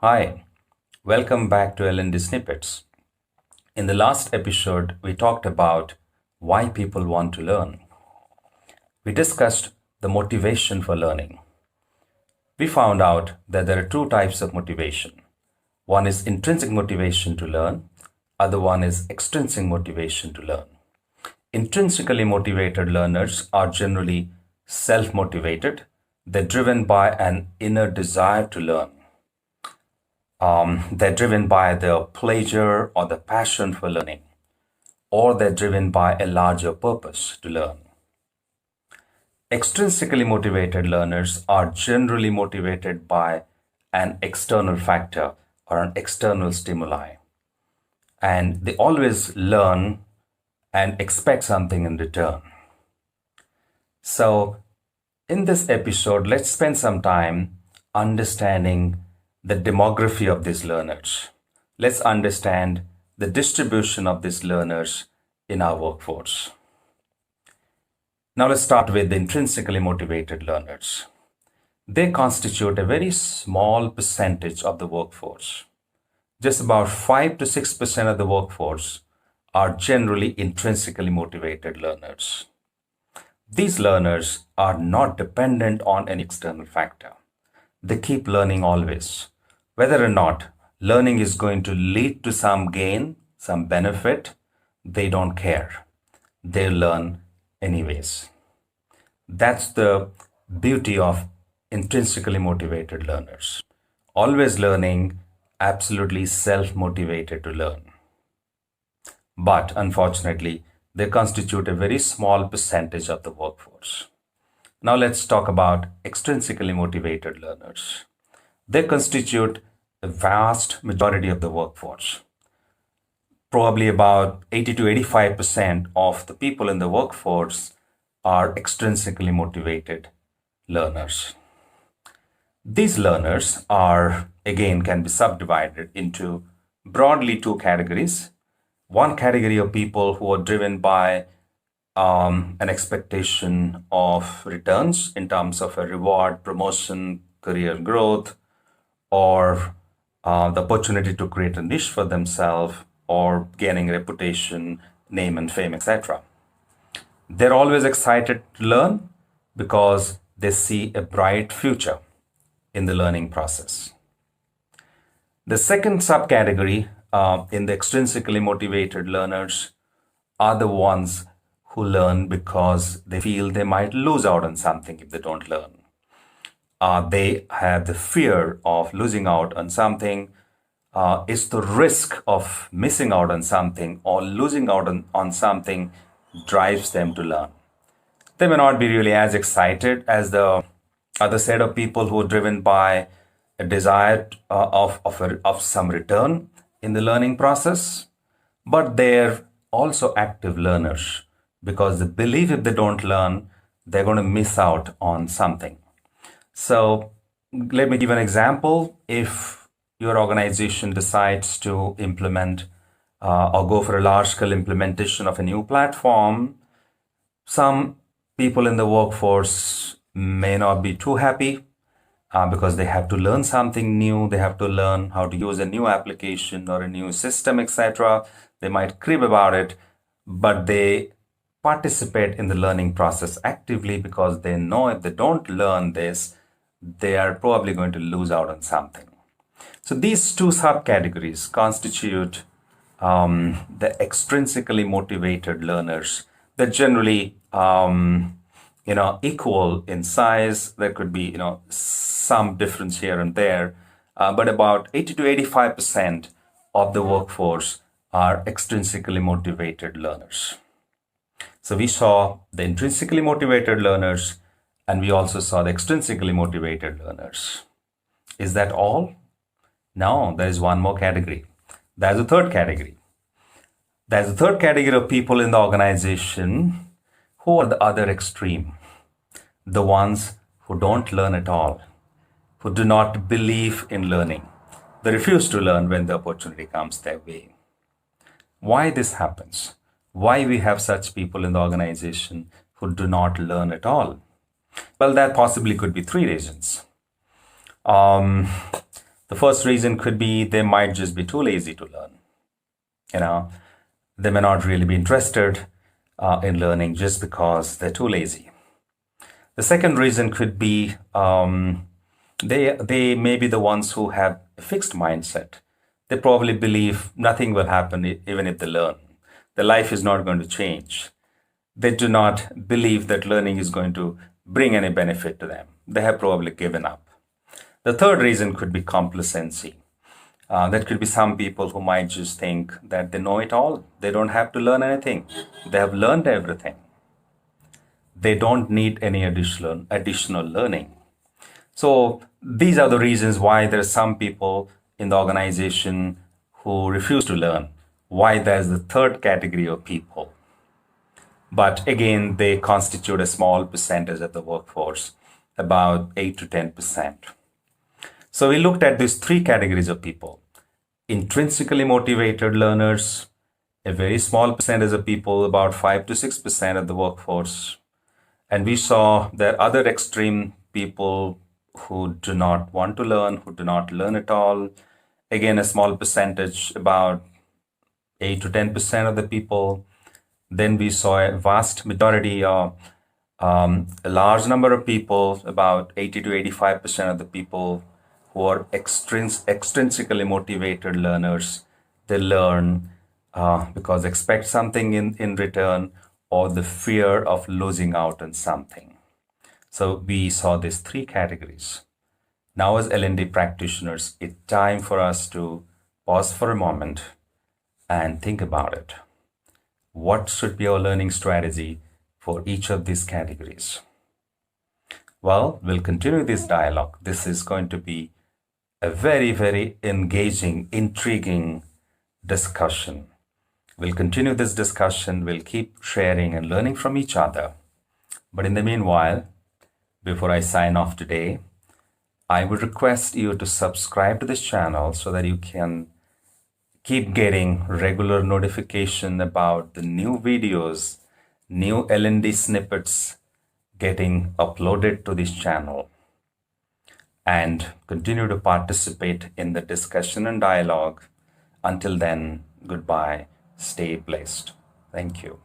Hi, welcome back to L&D Snippets. In the last episode, we talked about why people want to learn. We discussed the motivation for learning. We found out that there are two types of motivation. One is intrinsic motivation to learn, other one is extrinsic motivation to learn. Intrinsically motivated learners are generally self-motivated. They're driven by an inner desire to learn. They're driven by the pleasure or the passion for learning, or they're driven by a larger purpose to learn. Extrinsically motivated learners are generally motivated by an external factor or an external stimuli. And they always learn and expect something in return. So, in this episode, let's spend some time understanding the demography of these learners. Let's understand the distribution of these learners in our workforce. Now let's start with the intrinsically motivated learners. They constitute a very small percentage of the workforce. Just about 5 to 6% of the workforce are generally intrinsically motivated learners. These learners are not dependent on an external factor. They keep learning always. Whether or not learning is going to lead to some gain, some benefit, they don't care. They learn anyways. That's the beauty of intrinsically motivated learners. Always learning, absolutely self-motivated to learn. But unfortunately, they constitute a very small percentage of the workforce. Now let's talk about extrinsically motivated learners. They constitute a vast majority of the workforce. Probably about 80 to 85% of the people in the workforce are extrinsically motivated learners. These learners can be subdivided into broadly two categories. One category of people who are driven by an expectation of returns in terms of a reward, promotion, career growth, or the opportunity to create a niche for themselves, or gaining reputation, name and fame, etc. They're always excited to learn because they see a bright future in the learning process. The second subcategory in the extrinsically motivated learners are the ones who learn because they feel they might lose out on something if they don't learn. They have the fear of losing out on something. It's the risk of missing out on something or losing out on something drives them to learn. They may not be really as excited as the other set of people who are driven by a desire of some return in the learning process, but they're also active learners because they believe if they don't learn, they're going to miss out on something. So let me give an example. If your organization decides to implement or go for a large-scale implementation of a new platform, some people in the workforce may not be too happy because they have to learn something new. They have to learn how to use a new application or a new system, etc. They might crib about it, but they participate in the learning process actively because they know if they don't learn this, they are probably going to lose out on something. So these two subcategories constitute the extrinsically motivated learners. They're generally equal in size. There could be some difference here and there, but about 80 to 85% of the workforce are extrinsically motivated learners. So we saw the intrinsically motivated learners, and we also saw the extrinsically motivated learners. Is that all? No, there is one more category. There's a third category. There's a third category of people in the organization who are the other extreme. The ones who don't learn at all, who do not believe in learning. They refuse to learn when the opportunity comes their way. Why this happens? Why we have such people in the organization who do not learn at all? Well, that possibly could be three reasons. The The first reason could be they might just be too lazy to learn. You know, they may not really be interested in learning just because they're too lazy. The second reason could be they may be the ones who have a fixed mindset. They probably believe nothing will happen even if they learn. Their life is not going to change. They do not believe that learning is going to bring any benefit to them. They have probably given up. The third reason could be complacency. That could be some people who might just think that they know it all. They don't have to learn anything. They have learned everything. They don't need any additional learning. So these are the reasons why there are some people in the organization who refuse to learn. Why there's the third category of people. But again, they constitute a small percentage of the workforce, about 8 to 10%. So we looked at these three categories of people. Intrinsically motivated learners, a very small percentage of people, about 5 to 6% of the workforce. And we saw there are other extreme people who do not want to learn, who do not learn at all. Again, a small percentage, about 8 to 10% of the people. Then we saw a vast majority of a large number of people, about 80 to 85% of the people who are extrinsically motivated learners. They learn because they expect something in return, or the fear of losing out on something. So we saw these three categories. Now as L&D practitioners, it's time for us to pause for a moment and think about it. What should be our learning strategy for each of these categories? Well, we'll continue this dialogue. This is going to be a very, very engaging, intriguing discussion. We'll continue this discussion. We'll keep sharing and learning from each other. But in the meanwhile, before I sign off today, I would request you to subscribe to this channel so that you can keep getting regular notification about the new videos, new L&D snippets getting uploaded to this channel. And continue to participate in the discussion and dialogue. Until then, goodbye. Stay blessed. Thank you.